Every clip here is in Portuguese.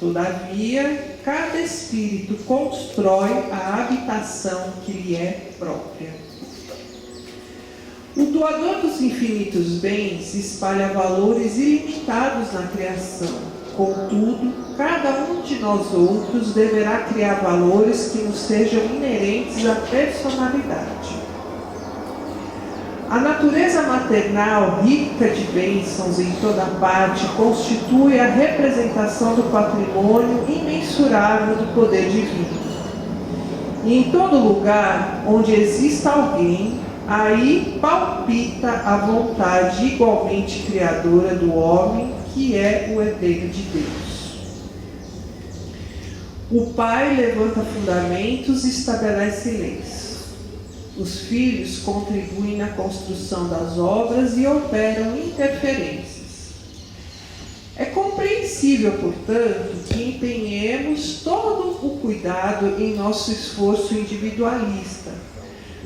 Todavia, cada espírito constrói a habitação que lhe é própria. O doador dos infinitos bens espalha valores ilimitados na criação. Contudo, cada um de nós outros deverá criar valores que nos sejam inerentes à personalidade. A natureza maternal, rica de bênçãos em toda parte, constitui a representação do patrimônio imensurável do poder divino. E em todo lugar onde exista alguém, aí palpita a vontade igualmente criadora do homem, que é o herdeiro de Deus. O pai levanta fundamentos e estabelece leis. Os filhos contribuem na construção das obras e operam interferências. É compreensível, portanto, que empenhemos todo o cuidado em nosso esforço individualista,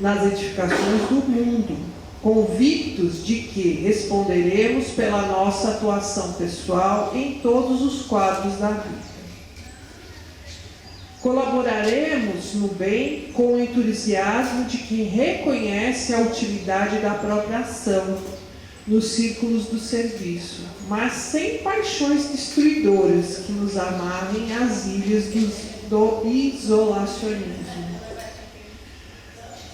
nas edificações do mundo, convictos de que responderemos pela nossa atuação pessoal em todos os quadros da vida. Colaboraremos no bem com o entusiasmo de quem reconhece a utilidade da própria ação nos círculos do serviço, mas sem paixões destruidoras que nos amarrem às ilhas do isolacionismo.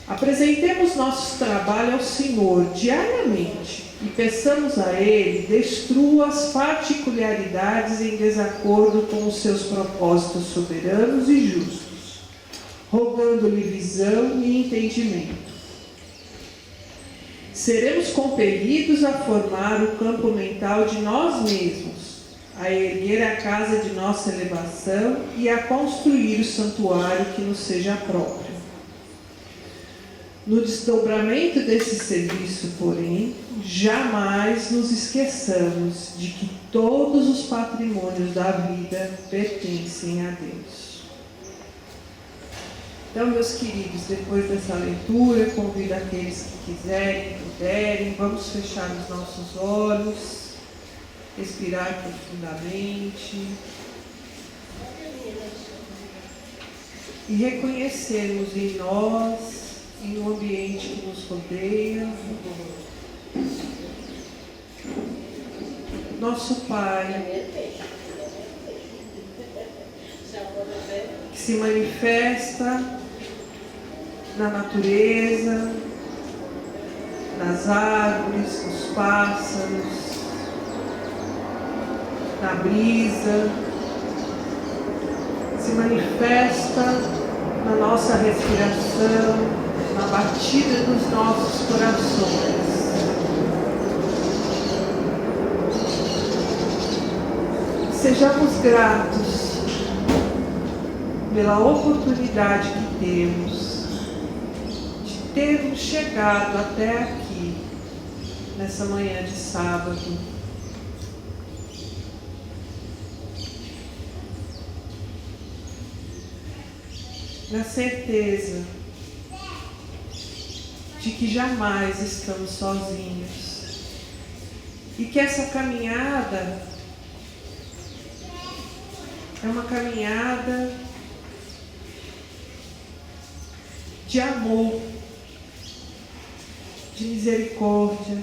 Apresentemos nosso trabalho ao Senhor diariamente e peçamos a Ele destrua as particularidades em desacordo com os seus propósitos soberanos e justos, rogando-lhe visão e entendimento. Seremos compelidos a formar o campo mental de nós mesmos, a erguer a casa de nossa elevação e a construir o santuário que nos seja próprio. No desdobramento desse serviço, porém, jamais nos esqueçamos de que todos os patrimônios da vida pertencem a Deus. Então, meus queridos, depois dessa leitura, convido aqueles que quiserem, puderem, vamos fechar os nossos olhos, respirar profundamente e reconhecermos em nós e no ambiente que nos rodeia, nosso Pai, que se manifesta na natureza, nas árvores, nos pássaros, na brisa, se manifesta na nossa respiração, na batida dos nossos corações. Sejamos gratos pela oportunidade que temos de termos chegado até aqui, nessa manhã de sábado. Na certeza de que jamais estamos sozinhos e que essa caminhada é uma caminhada de amor, de misericórdia,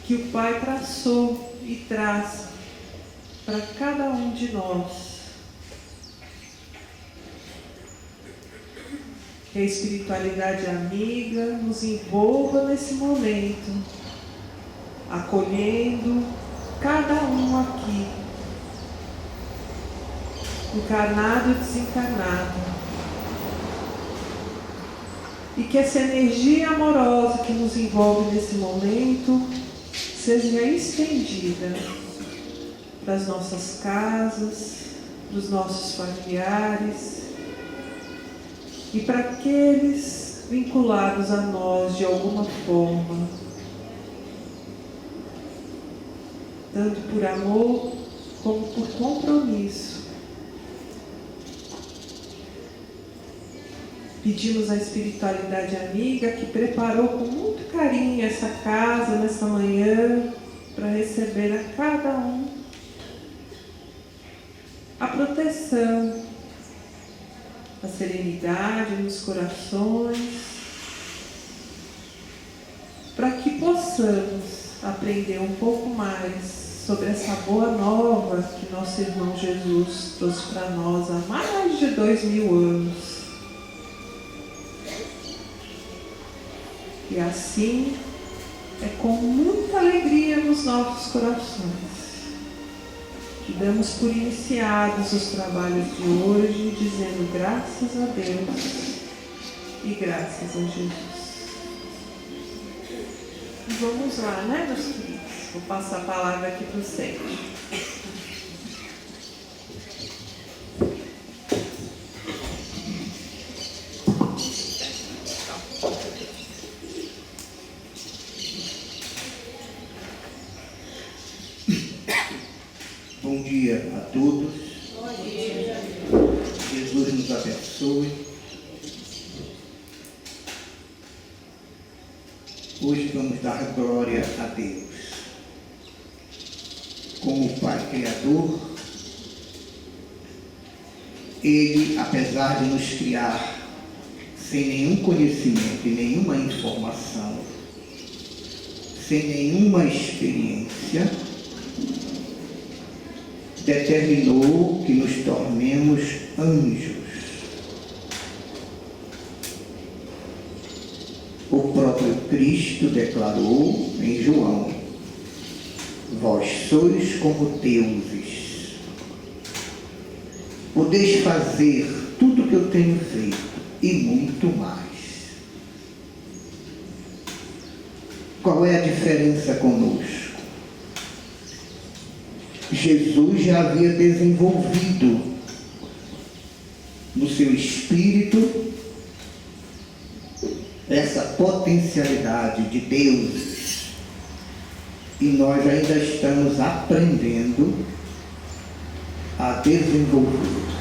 que o Pai traçou e traz para cada um de nós. Que a espiritualidade amiga nos envolva nesse momento, acolhendo cada um aqui, encarnado e desencarnado. E que essa energia amorosa que nos envolve nesse momento seja estendida para as nossas casas, para os nossos familiares, e para aqueles vinculados a nós de alguma forma, tanto por amor como por compromisso. Pedimos à espiritualidade amiga que preparou com muito carinho essa casa nessa manhã para receber a cada um proteção, a serenidade nos corações, para que possamos aprender um pouco mais sobre essa boa nova que nosso irmão Jesus trouxe para nós há mais de 2000 anos. E assim, é com muita alegria nos nossos corações que damos por iniciados os trabalhos de hoje, dizendo graças a Deus e graças a Jesus. Vamos lá, né, meus queridos? Vou passar a palavra aqui para o Sérgio. Bom dia a todos. Bom dia. Jesus nos abençoe. Hoje vamos dar glória a Deus. Como Pai Criador, Ele, apesar de nos criar sem nenhum conhecimento e nenhuma informação, sem nenhuma experiência, determinou que nos tornemos anjos. O próprio Cristo declarou em João: vós sois como deuses. Podeis fazer tudo o que eu tenho feito e muito mais. Qual é a diferença conosco? Jesus já havia desenvolvido no seu espírito essa potencialidade de Deus. E nós ainda estamos aprendendo a desenvolver.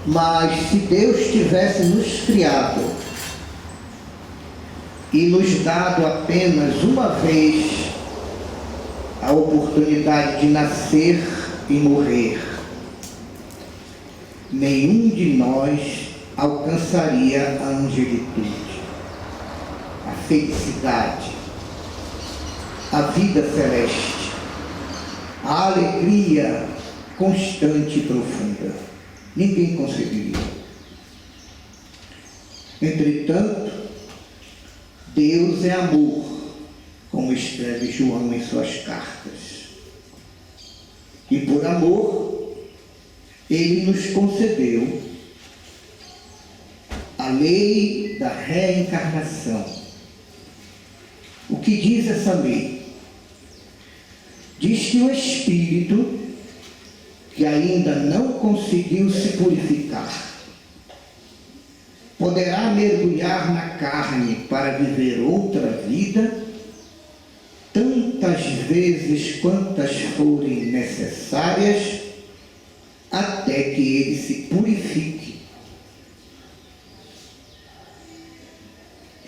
Mas se Deus tivesse nos criado e nos dado apenas uma vez a oportunidade de nascer e morrer, nenhum de nós alcançaria a angelitude, a felicidade, a vida celeste, a alegria constante e profunda. Ninguém conseguiria. Entretanto, Deus é amor, como escreve João em suas cartas. E por amor, Ele nos concedeu a lei da reencarnação. O que diz essa lei? Diz que o espírito que ainda não conseguiu se purificar poderá mergulhar na carne para viver outra vida tantas vezes quantas forem necessárias até que ele se purifique.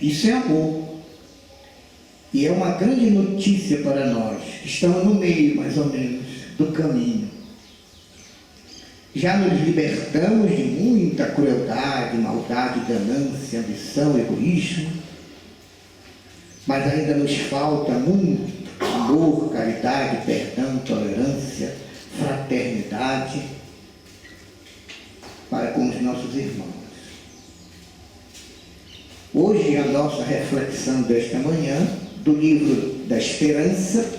Isso é amor. E é uma grande notícia para nós, que estamos no meio, mais ou menos, do caminho. Já nos libertamos de muita crueldade, maldade, ganância, ambição, egoísmo, mas ainda nos falta muito amor, caridade, perdão, tolerância, fraternidade para com os nossos irmãos. Hoje a nossa reflexão desta manhã, do livro da Esperança,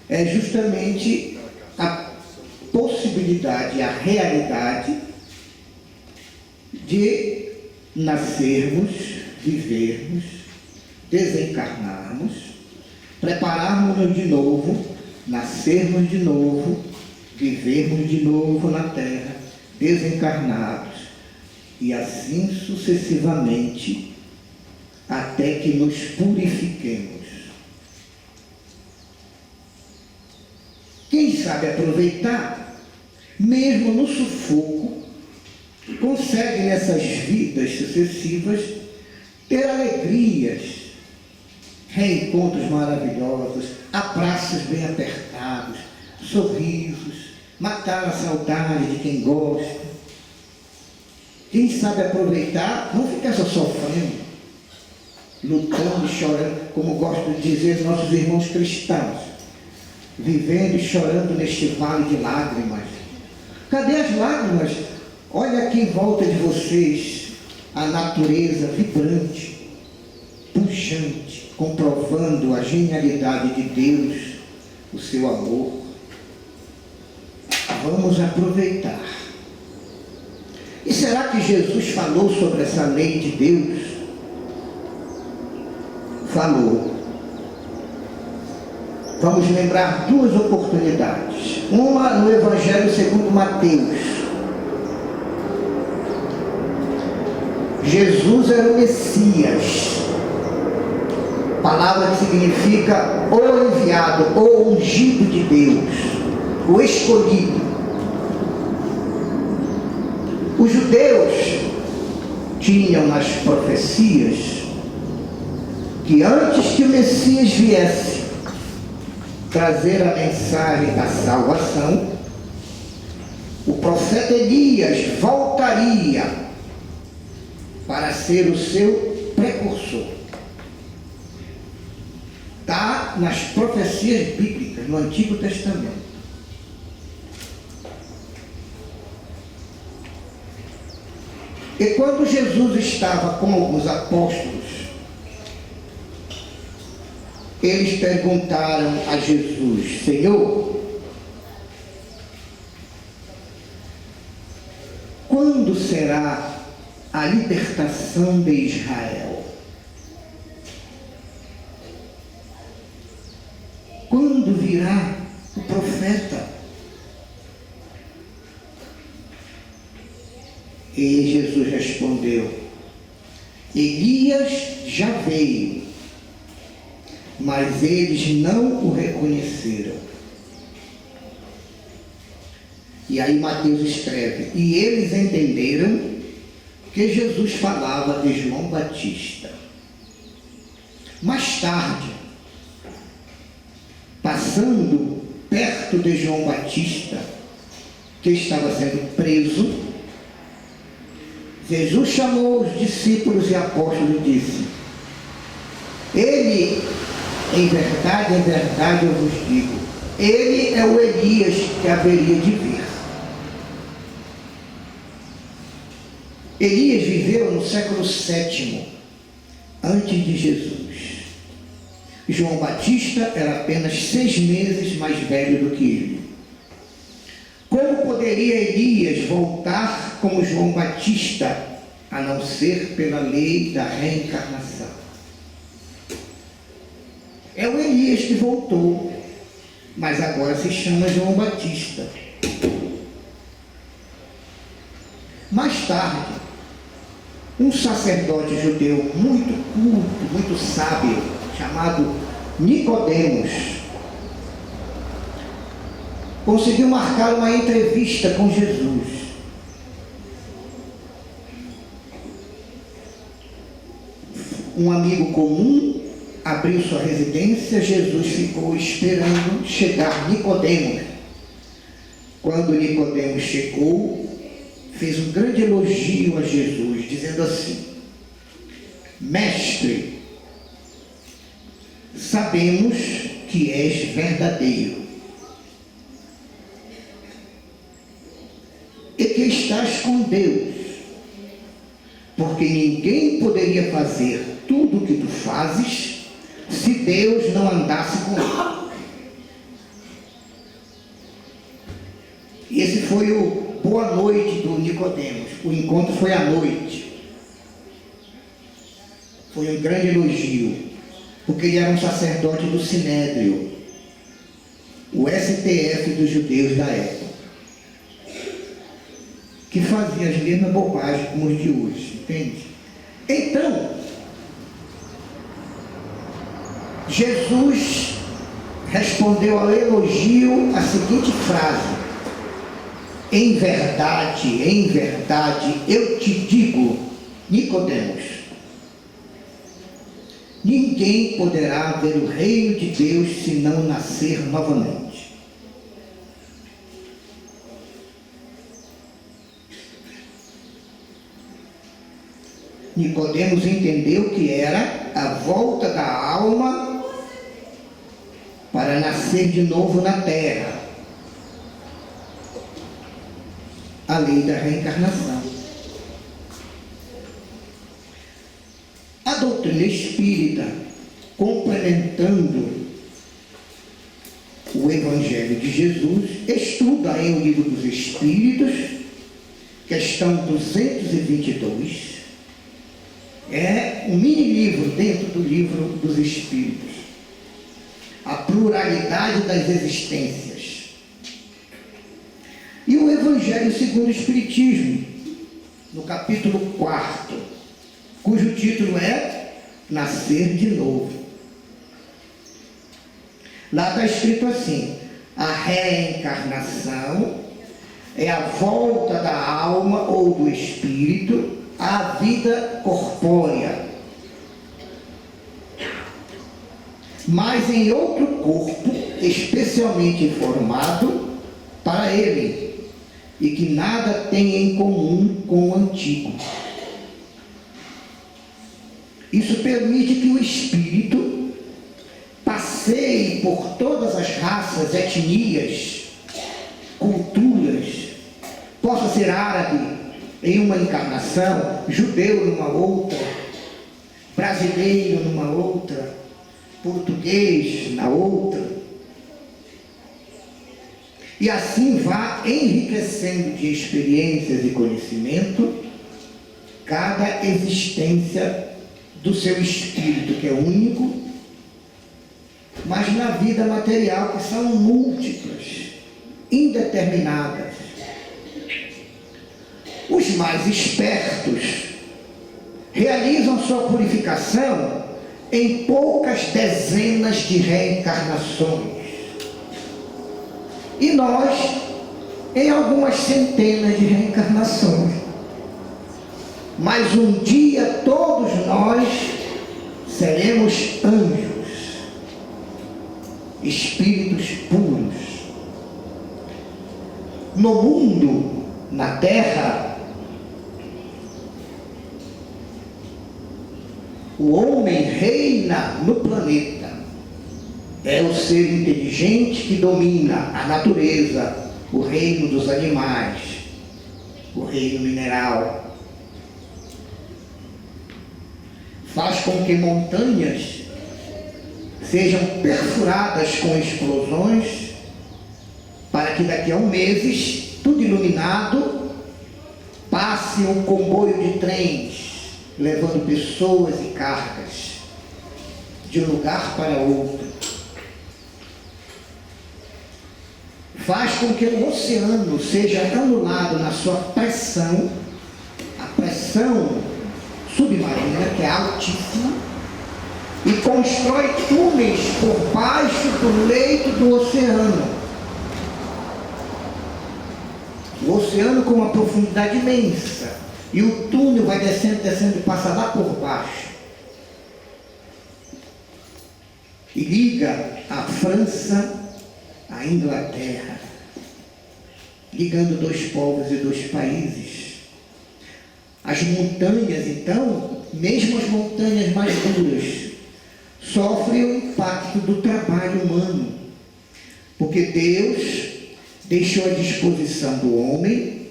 é justamente a possibilidade, a realidade de nascermos, vivermos, desencarnarmos, prepararmos-nos de novo, nascermos de novo, vivermos de novo na Terra, desencarnados, e assim sucessivamente, até que nos purifiquemos. Quem sabe aproveitar, mesmo no sufoco, consegue nessas vidas sucessivas ter alegrias, reencontros maravilhosos, abraços bem apertados, sorrisos, matar a saudade de quem gosta. Quem sabe aproveitar, não ficar só sofrendo, lutando e chorando, como gostam de dizer nossos irmãos cristãos, vivendo e chorando neste vale de lágrimas. Cadê as lágrimas? Olha aqui em volta de vocês a natureza vibrante, pujante, comprovando a genialidade de Deus, o seu amor. Vamos aproveitar. E será que Jesus falou sobre essa lei de Deus? Falou. Vamos lembrar duas oportunidades. Uma no Evangelho segundo Mateus. Jesus era o Messias, palavra que significa o enviado, o ungido de Deus, o escolhido. Os judeus tinham nas profecias que antes que o Messias viesse trazer a mensagem da salvação, o profeta Elias voltaria para ser o seu precursor. Está nas profecias bíblicas, no Antigo Testamento. E quando Jesus estava com alguns apóstolos, eles perguntaram a Jesus: Senhor, quando será a libertação de Israel? Quando virá o profeta? E Jesus respondeu: Elias já veio, mas eles não o reconheceram. E aí Mateus escreve: e eles entenderam que Jesus falava de João Batista. Mais tarde, passando perto de João Batista, que estava sendo preso, Jesus chamou os discípulos e apóstolos e disse: Ele, em verdade eu vos digo, ele é o Elias que haveria de vir. Elias viveu no século VII, antes de Jesus. João Batista era apenas 6 meses mais velho do que ele. Como poderia Elias voltar como João Batista, a não ser pela lei da reencarnação? É o Elias que voltou, mas agora se chama João Batista. Mais tarde, um sacerdote judeu muito culto, muito sábio, chamado Nicodemos, conseguiu marcar uma entrevista com Jesus. Um amigo comum abriu sua residência, Jesus ficou esperando chegar Nicodemos. Quando Nicodemos chegou, fez um grande elogio a Jesus, dizendo assim: Mestre, sabemos que és verdadeiro e que estás com Deus, porque ninguém poderia fazer tudo o que tu fazes se Deus não andasse com ele. E esse foi o boa noite do Nicodemos. O encontro foi à noite. Foi um grande elogio, porque ele era um sacerdote do Sinédrio, o STF dos judeus da época, que fazia as mesmas bobagens como os de hoje, entende? Então, Jesus respondeu ao elogio a seguinte frase: em verdade, eu te digo, Nicodemos, ninguém poderá ver o reino de Deus se não nascer novamente. Nicodemos entendeu que era a volta da alma para nascer de novo na terra. A lei da reencarnação. A doutrina espírita, complementando o Evangelho de Jesus, estuda em O Livro dos Espíritos, questão 222, é um mini-livro dentro do Livro dos Espíritos, a pluralidade das existências. E o Evangelho segundo o Espiritismo, no capítulo 4, cujo título é Nascer de Novo. Lá está escrito assim: a reencarnação é a volta da alma ou do espírito à vida corpórea, mas em outro corpo especialmente formado para ele e que nada tem em comum com o antigo. Isso permite que o espírito passeie por todas as raças, etnias, culturas, possa ser árabe em uma encarnação, judeu numa outra, brasileiro numa outra, português na outra, e assim vá enriquecendo de experiências e conhecimento cada existência do seu espírito, que é único, mas na vida material, que são múltiplas, indeterminadas. Os mais espertos realizam sua purificação em poucas dezenas de reencarnações, e nós em algumas centenas de reencarnações. Mas um dia todos nós seremos anjos, espíritos puros. No mundo, na Terra, o homem reina no planeta. É o ser inteligente que domina a natureza, o reino dos animais, o reino mineral. Faz com que montanhas sejam perfuradas com explosões, para que daqui a meses, tudo iluminado, passe um comboio de trens, levando pessoas e cargas de um lugar para outro. Faz com que o oceano seja anulado na sua pressão, a pressão submarina, que é altíssima, e constrói túneis por baixo do leito do oceano. O oceano com uma profundidade imensa, e o túnel vai descendo, descendo e passa lá por baixo. E liga a França à Inglaterra, ligando dois povos e dois países. As montanhas, então, mesmo as montanhas mais duras, sofrem o impacto do trabalho humano, porque Deus deixou à disposição do homem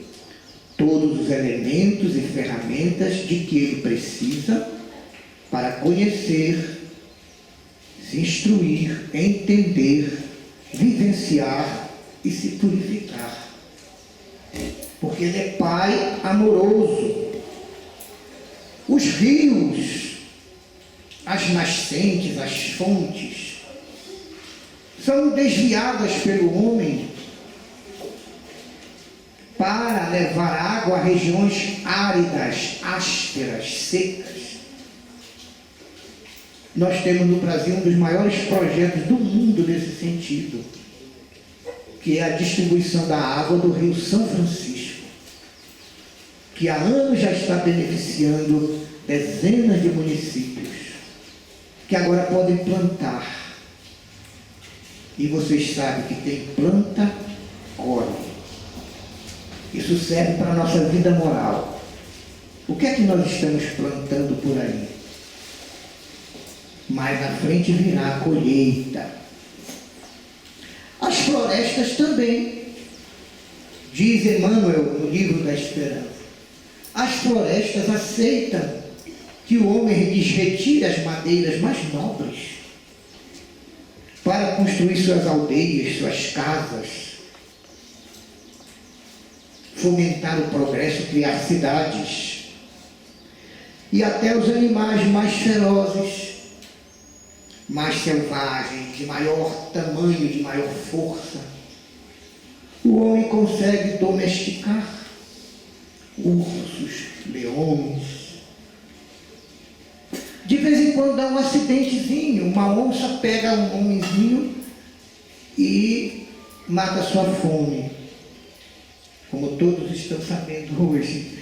todos os elementos e ferramentas de que ele precisa para conhecer, se instruir, entender, vivenciar e se purificar. Porque ele é Pai amoroso. Os rios, as nascentes, as fontes, são desviadas pelo homem para levar água a regiões áridas, ásperas, secas. Nós temos no Brasil um dos maiores projetos do mundo nesse sentido, que é a distribuição da água do Rio São Francisco, que há anos já está beneficiando dezenas de municípios, que agora podem plantar. E vocês sabem que tem planta, colhe. Isso serve para a nossa vida moral. O que é que nós estamos plantando por aí? Mais à frente virá a colheita. As florestas também. Diz Emmanuel no livro da Esperança. As florestas aceitam que o homem lhes retire as madeiras mais nobres para construir suas aldeias, suas casas, fomentar o progresso, criar cidades. E até os animais mais ferozes, mais selvagens, de maior tamanho, de maior força, o homem consegue domesticar. Ursos, leões. De vez em quando dá um acidentezinho, uma onça pega um homenzinho e mata sua fome, como todos estão sabendo hoje.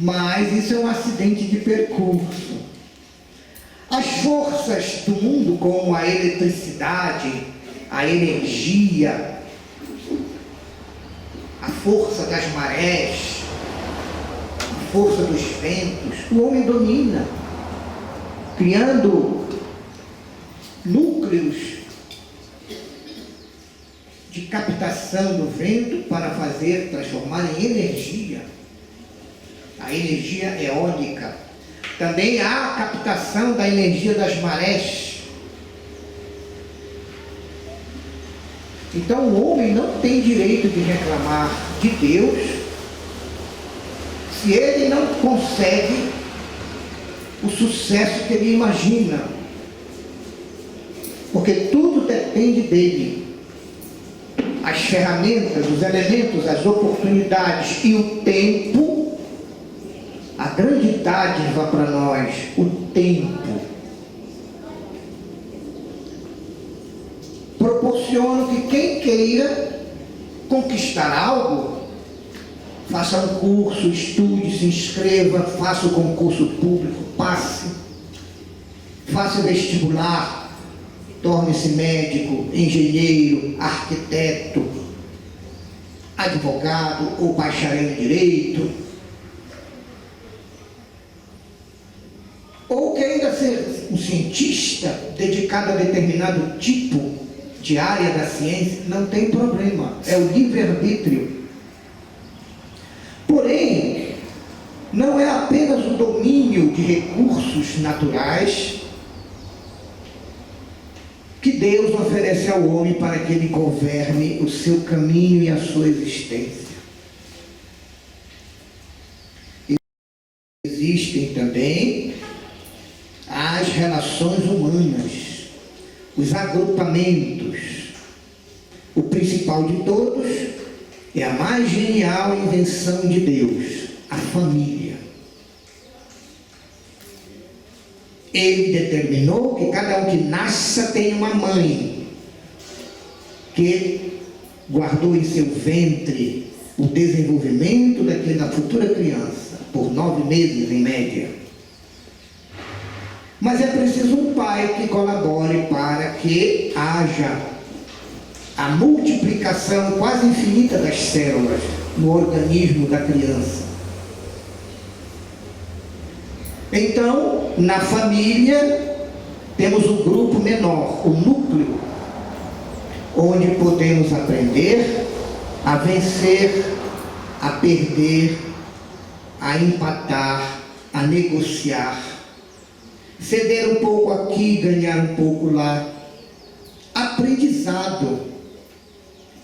Mas isso é um acidente de percurso. As forças do mundo, como a eletricidade, a energia, a força das marés, a força dos ventos, o homem domina, criando núcleos de captação do vento para transformar em energia. A energia eólica. Também há a captação da energia das marés. Então o homem não tem direito de reclamar de Deus se ele não consegue o sucesso que ele imagina, porque tudo depende dele. As ferramentas, os elementos, as oportunidades e o tempo, a grande dádiva para nós, o tempo, proporcionam que quem queira conquistar algo, faça um curso, estude, se inscreva, faça o concurso público, passe, faça o vestibular, torne-se médico, engenheiro, arquiteto, advogado ou bacharel em direito, ou queira ser um cientista dedicado a determinado tipo de área da ciência, não tem problema, é o livre-arbítrio. Porém, não é apenas o domínio de recursos naturais que Deus oferece ao homem para que ele governe o seu caminho e a sua existência. Existem também as relações humanas, os agrupamentos. O principal de todos é a mais genial invenção de Deus, a família. Ele determinou que cada um que nasça tenha uma mãe, que guardou em seu ventre o desenvolvimento daquela futura criança, por 9 meses em média. Mas é preciso um pai que colabore para que haja a multiplicação quase infinita das células no organismo da criança. Então, na família, temos um grupo menor, o núcleo, onde podemos aprender a vencer, a perder, a empatar, a negociar, ceder um pouco aqui, ganhar um pouco lá. Aprendizado,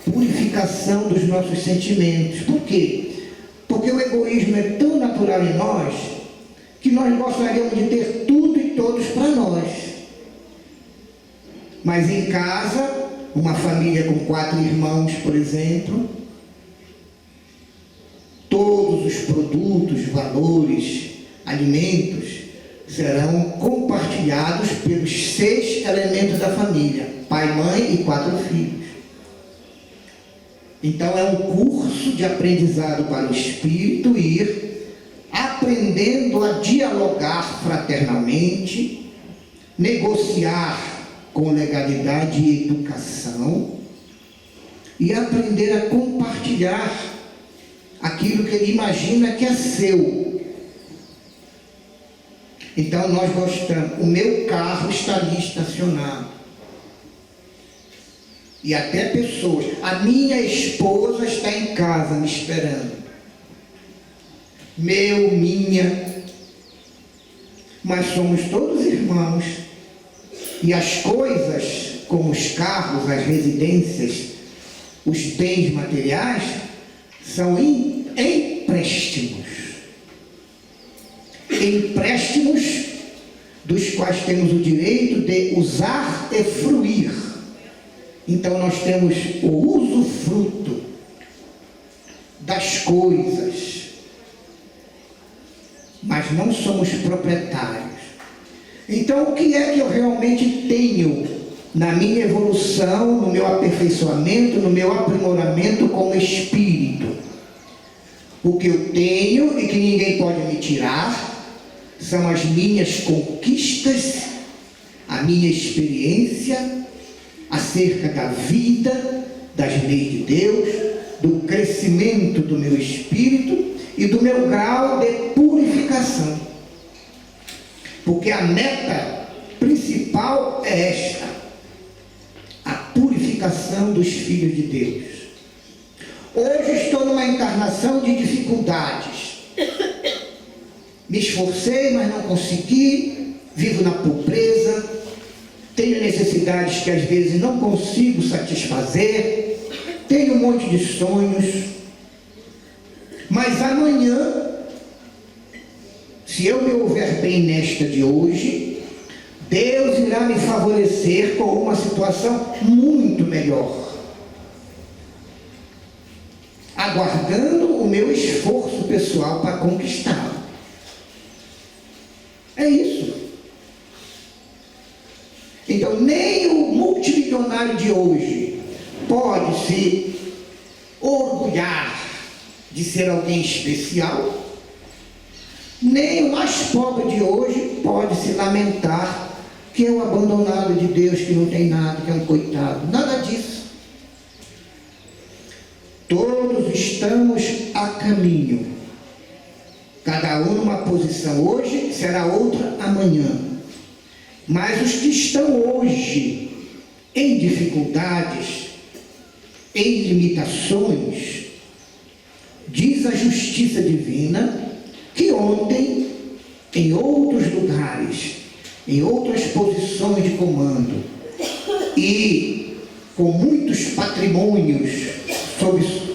purificação dos nossos sentimentos. Por quê? Porque o egoísmo é tão natural em nós que nós gostaríamos de ter tudo e todos para nós. Mas em casa, uma família com 4 irmãos, por exemplo, todos os produtos, valores, alimentos serão compartilhados pelos 6 elementos da família: pai, mãe e 4 filhos. Então é um curso de aprendizado para o espírito ir aprendendo a dialogar fraternalmente, negociar com legalidade e educação e aprender a compartilhar aquilo que ele imagina que é seu, Então nós gostamos, o meu carro está ali estacionado. E até pessoas, a minha esposa está em casa me esperando. Minha. Mas somos todos irmãos. E as coisas, como os carros, as residências, os bens materiais, são empréstimos. Empréstimos dos quais temos o direito de usar e fruir. Então nós temos o usufruto das coisas, mas não somos proprietários. Então o que é que eu realmente tenho na minha evolução, no meu aperfeiçoamento, no meu aprimoramento como espírito? O que eu tenho e que ninguém pode me tirar são as minhas conquistas, a minha experiência acerca da vida, das leis de Deus, do crescimento do meu espírito e do meu grau de purificação. Porque a meta principal é esta: a purificação dos filhos de Deus. Hoje estou numa encarnação de dificuldades. Me esforcei, mas não consegui, vivo na pobreza, tenho necessidades que às vezes não consigo satisfazer, tenho um monte de sonhos, mas amanhã, se eu me houver bem nesta de hoje, Deus irá me favorecer com uma situação muito melhor, aguardando o meu esforço pessoal para conquistá-lo. É isso. Então, nem o multimilionário de hoje pode se orgulhar de ser alguém especial, nem o mais pobre de hoje pode se lamentar que é um abandonado de Deus, que não tem nada, que é um coitado. Nada disso. Todos estamos a caminho. Cada um numa posição hoje, será outra amanhã. Mas os que estão hoje em dificuldades, em limitações, diz a justiça divina que ontem, em outros lugares, em outras posições de comando e com muitos patrimônios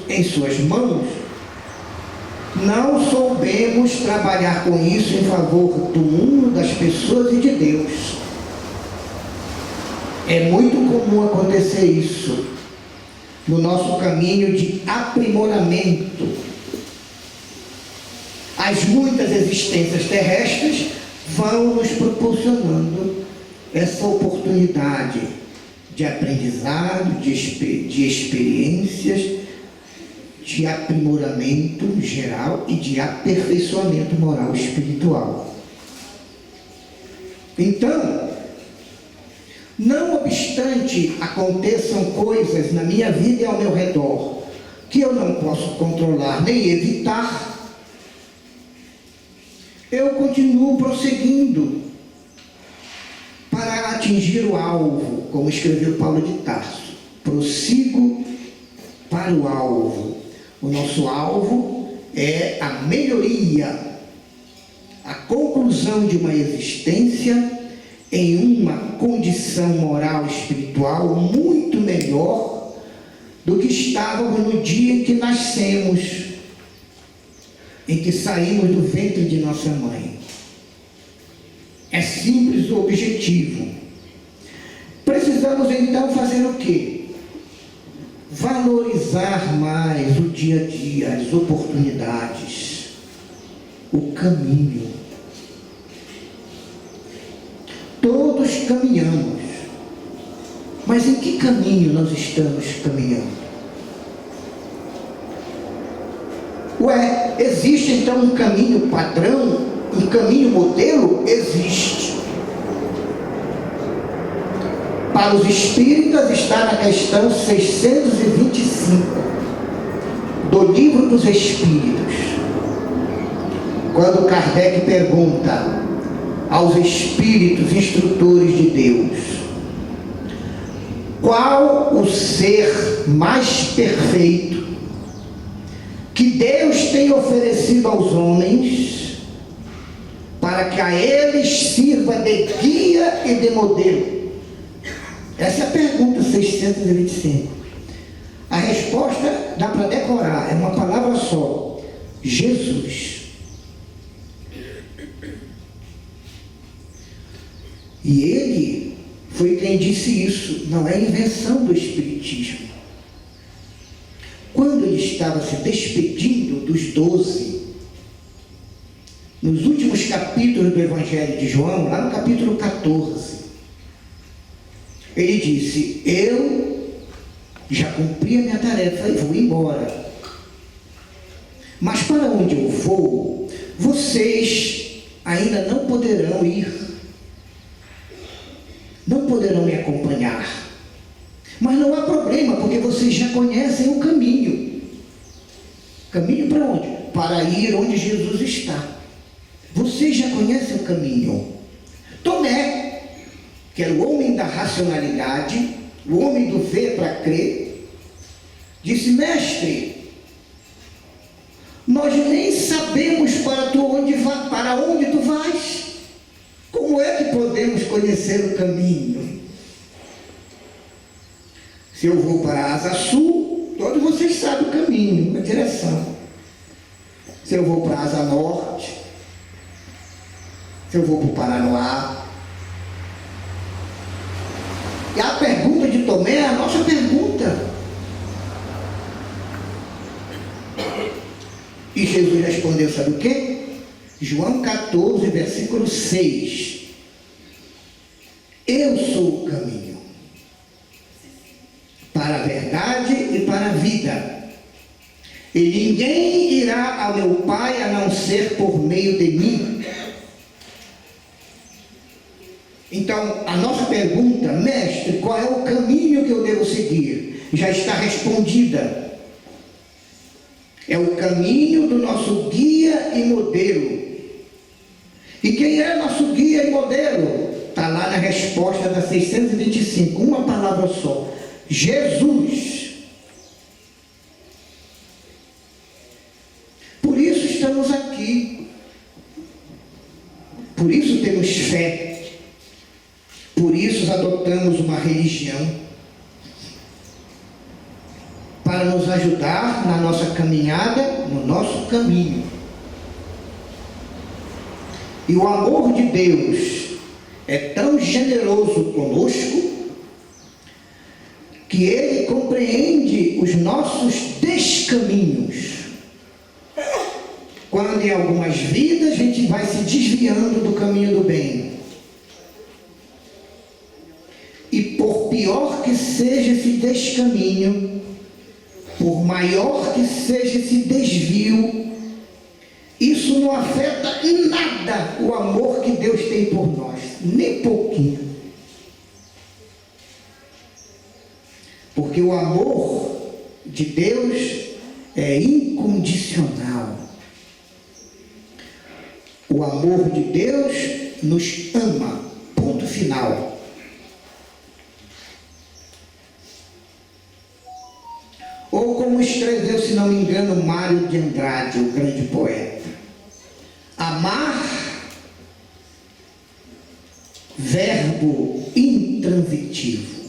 em suas mãos, não soubemos trabalhar com isso em favor do mundo, das pessoas e de Deus. É muito comum acontecer isso no nosso caminho de aprimoramento. As muitas existências terrestres vão nos proporcionando essa oportunidade de aprendizado, de experiências, de aprimoramento geral e de aperfeiçoamento moral e espiritual. Então, não obstante aconteçam coisas na minha vida e ao meu redor que eu não posso controlar nem evitar, eu continuo prosseguindo para atingir o alvo, como escreveu Paulo de Tarso. Prossigo para o alvo. O nosso alvo é a melhoria, a conclusão de uma existência em uma condição moral e espiritual muito melhor do que estávamos no dia em que nascemos, em que saímos do ventre de nossa mãe. É simples o objetivo. Precisamos então fazer o quê? Valorizar mais o dia a dia, as oportunidades, o caminho. Todos caminhamos, mas em que caminho nós estamos caminhando? Existe então um caminho padrão, um caminho modelo? Existe. Para os espíritas está na questão 625 do Livro dos Espíritos, quando Kardec pergunta: aos espíritos instrutores de Deus: qual o ser mais perfeito que Deus tem oferecido aos homens para que a eles sirva de guia e de modelo? Essa é a pergunta 625. A resposta dá para decorar, é uma palavra só: Jesus. E ele foi quem disse isso, não é invenção do Espiritismo. Quando ele estava se despedindo dos 12, nos últimos capítulos do Evangelho de João, lá no capítulo 14, ele disse: eu já cumpri a minha tarefa e vou embora. Mas para onde eu vou, vocês ainda não poderão ir. Não poderão me acompanhar. Mas não há problema, porque vocês já conhecem o caminho. Caminho para onde? Para ir onde Jesus está. Vocês já conhecem o caminho. Tomé, que era o homem da racionalidade, o homem do ver para crer, disse: mestre, nós nem sabemos para onde tu vais. Como é que podemos conhecer o caminho? Se eu vou para a asa sul, todos vocês sabem o caminho, a direção. Se eu vou para a asa norte, se eu vou para o Paranoá. E a pergunta de Tomé é a nossa pergunta. E Jesus respondeu, sabe o quê? João 14, versículo 6. Eu sou o caminho para a verdade e para a vida. E ninguém irá ao meu Pai a não ser por meio de mim. Então, a nossa pergunta: mestre, qual é o caminho que eu devo seguir? Já está respondida. É o caminho do nosso guia e modelo. E quem é nosso guia e modelo? Está lá na resposta da 625, uma palavra só: Jesus. Por isso estamos aqui. Por isso temos fé. Por isso adotamos uma religião. Para nos ajudar na nossa caminhada, no nosso caminho. E o amor de Deus é tão generoso conosco que Ele compreende os nossos descaminhos. Quando em algumas vidas a gente vai se desviando do caminho do bem. E por pior que seja esse descaminho, por maior que seja esse desvio, isso não afeta em nada o amor que Deus tem por nós, nem pouquinho. Porque o amor de Deus é incondicional. O amor de Deus nos ama, ponto final. Ou como escreveu, se não me engano, Mário de Andrade, o grande poeta: amar, verbo intransitivo.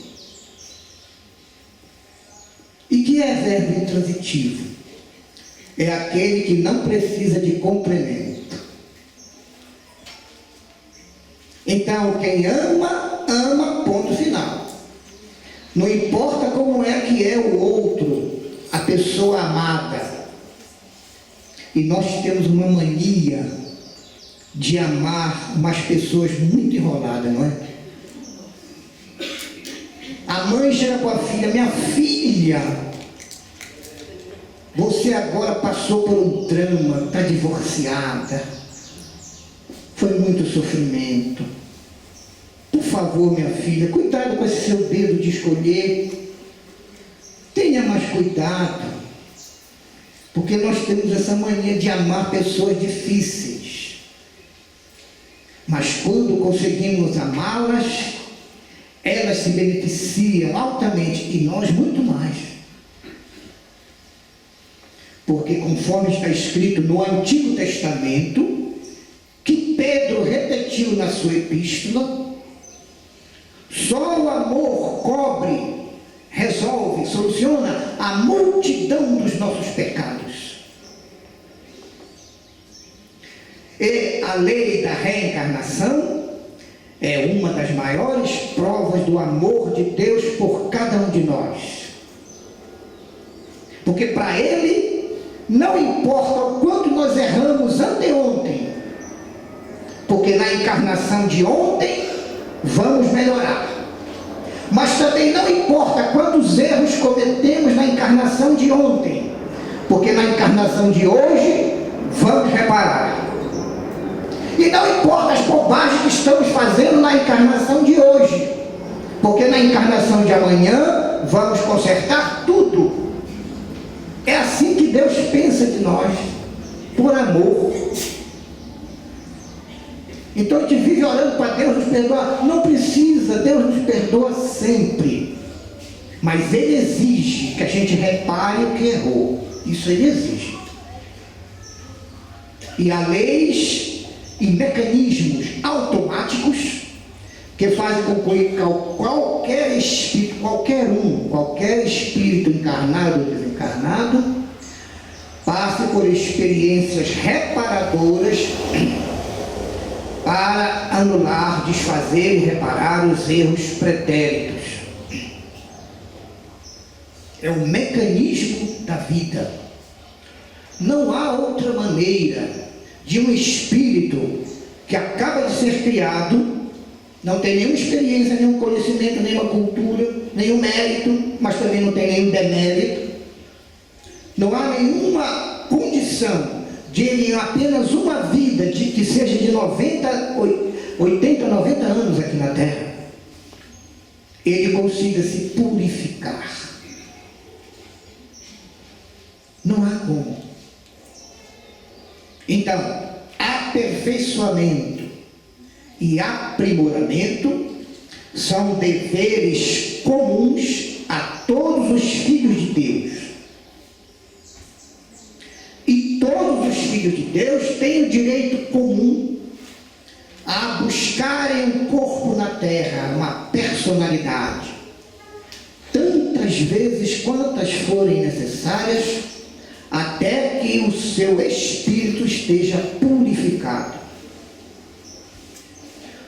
E que é verbo intransitivo? É aquele que não precisa de complemento. Então, quem ama, ama, ponto final. Não importa como é que é o outro, a pessoa amada. E nós temos uma mania de amar umas pessoas muito enroladas, não é? A mãe chega com a filha: minha filha, você agora passou por um drama, está divorciada, foi muito sofrimento. Por favor, minha filha, cuidado com esse seu dedo de escolher. Tenha mais cuidado. Porque nós temos essa mania de amar pessoas difíceis. Mas quando conseguimos amá-las, elas se beneficiam altamente e nós muito mais. Porque conforme está escrito no Antigo Testamento, que Pedro repetiu na sua epístola, só o amor cobre, resolve, soluciona a multidão dos nossos pecados. E a lei da reencarnação é uma das maiores provas do amor de Deus por cada um de nós. Porque para Ele não importa o quanto nós erramos anteontem, porque na encarnação de ontem vamos melhorar. Mas também não importa quantos erros cometemos na encarnação de ontem, porque na encarnação de hoje vamos reparar. E não importa as bobagens que estamos fazendo na encarnação de hoje, porque na encarnação de amanhã vamos consertar tudo. É assim que Deus pensa de nós, por amor. Então a gente vive orando para Deus nos perdoar. Não precisa, Deus nos perdoa sempre. Mas Ele exige que a gente repare o que errou. Isso Ele exige. E há leis e mecanismos automáticos que fazem com que qualquer espírito, qualquer espírito encarnado ou desencarnado, passe por experiências reparadoras para anular, desfazer e reparar os erros pretéritos. É o mecanismo da vida. Não há outra maneira de um espírito que acaba de ser criado, não tem nenhuma experiência, nenhum conhecimento, nenhuma cultura, nenhum mérito, mas também não tem nenhum demérito. Não há nenhuma condição de ele, em apenas uma vida, de que seja de 80, 90 anos aqui na Terra, ele consiga se purificar. Não há como. Então, aperfeiçoamento e aprimoramento são deveres comuns a todos os filhos de Deus. E todos os filhos de Deus têm o direito comum a buscarem um corpo na terra, uma personalidade, tantas vezes quantas forem necessárias, até que o seu espírito esteja purificado.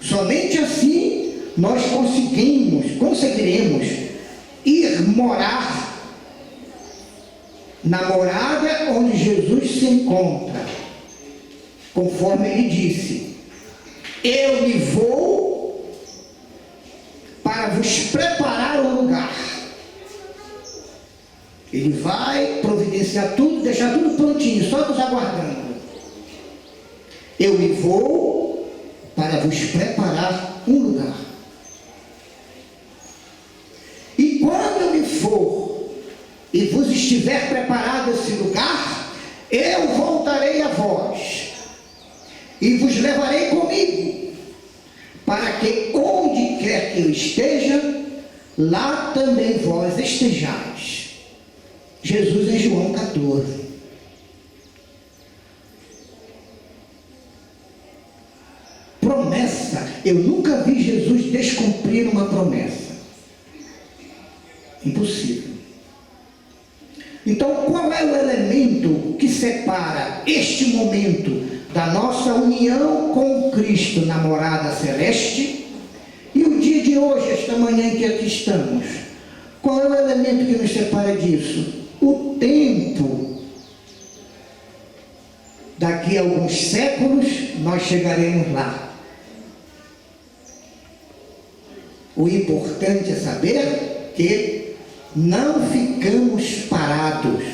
Somente assim nós conseguiremos ir morar na morada onde Jesus se encontra, conforme Ele disse: eu me vou para vos preparar um lugar. Ele vai providenciar tudo, deixar tudo prontinho, só nos aguardando. Eu me vou para vos preparar um lugar. E quando eu me for e vos estiver preparado esse lugar, eu voltarei a vós e vos levarei comigo, para que onde quer que eu esteja, lá também vós estejais. Jesus em João 14. Promessa. Eu nunca vi Jesus descumprir uma promessa. Impossível. Então, qual é o elemento que separa este momento da nossa união com Cristo na morada celeste e o dia de hoje, esta manhã em que aqui estamos? Qual é o elemento que nos separa disso? O tempo. Daqui a alguns séculos nós chegaremos lá. O importante é saber que não ficamos parados.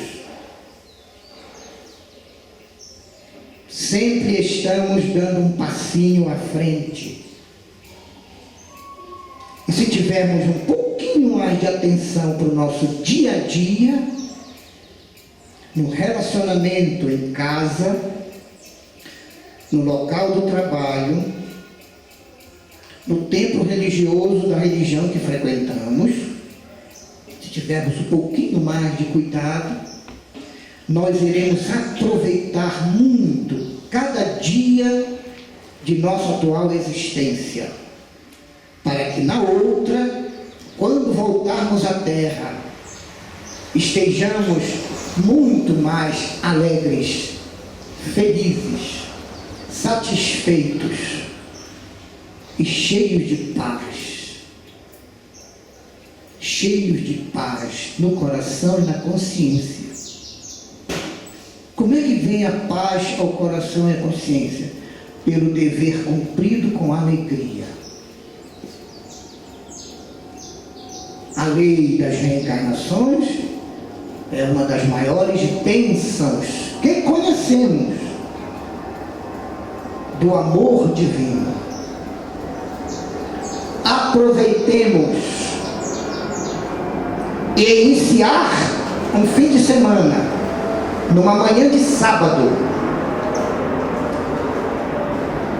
Sempre estamos dando um passinho à frente. E se tivermos um pouquinho mais de atenção para o nosso dia a dia, no relacionamento em casa, no local do trabalho, no templo religioso da religião que frequentamos, se tivermos um pouquinho mais de cuidado, nós iremos aproveitar muito cada dia de nossa atual existência, para que na outra, quando voltarmos à Terra, estejamos muito mais alegres, felizes, satisfeitos e cheios de paz no coração e na consciência. Como é que vem a paz ao coração e à consciência? Pelo dever cumprido com alegria. A lei das reencarnações é uma das maiores bênçãos que conhecemos do amor divino. Aproveitemos e iniciar um fim de semana, numa manhã de sábado,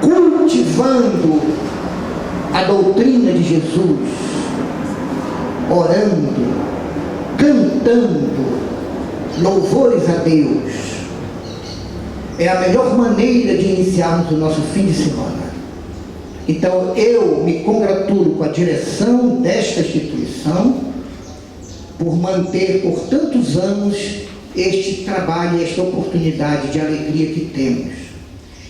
cultivando a doutrina de Jesus, orando, cantando louvores a Deus. É a melhor maneira de iniciarmos o nosso fim de semana. Então eu me congratulo com a direção desta instituição por manter por tantos anos este trabalho e esta oportunidade de alegria que temos.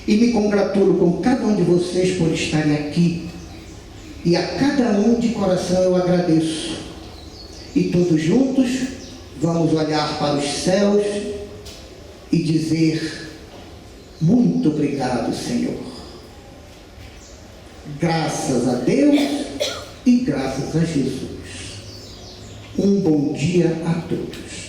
E me congratulo com cada um de vocês por estarem aqui. E a cada um de coração eu agradeço. E todos juntos vamos olhar para os céus e dizer: muito obrigado, Senhor. Graças a Deus e graças a Jesus. Um bom dia a todos.